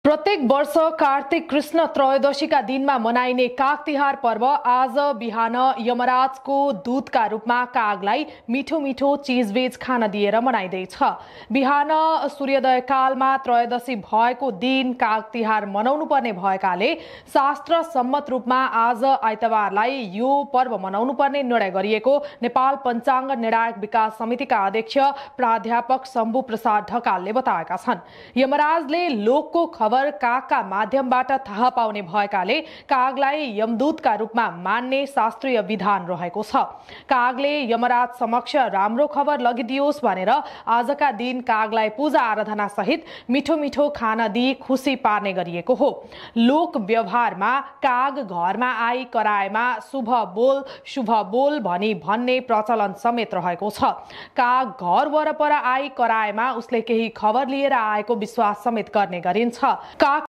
प्रत्येक वर्ष कार्तिक कृष्ण त्रयोदशीका दिनमा मनाइने काग तिहार पर्व आज बिहान यमराजको दूतका रूपमा कागलाई मिठो मिठो चीजबीज खान दिएर मनाइँदैछ। बिहान सूर्योदय कालमा त्रयोदशी भएको दिन काग तिहार मनाउनु पर्ने भएकाले शास्त्र सम्मत रूपमा आज आइतबारलाई यो पर्व मनाउनु पर्ने निर्णय गरिएको नेपाल पञ्चाङ्ग निर्णायक विकास समितिका अध्यक्ष प्राध्यापक शम्भु प्रसाद ढकालले बताएका छन्। यमराजले लोकको खबर कागका माध्यमबाट थाहा पाउने भएकाले कागलाई यमदूतका रूपमा मान्ने शास्त्रीय विधान रहेको छ। कागले यमराज समक्ष राम्रो खबर लगिदियोस् भनेर आजका दिन कागलाई पूजा आराधना सहित मिठो मिठो खाना दिई खुसी पार्ने गरिएको हो। लोक व्यवहारमा काग घरमा आई कराएमा शुभ बोल भनी भन्ने प्रचलन समेत रहेको छ। काग घर वरपर आई कराएमा उसले केही खबर लिएर आएको विश्वास समेत गर्ने गरिन्छ। काग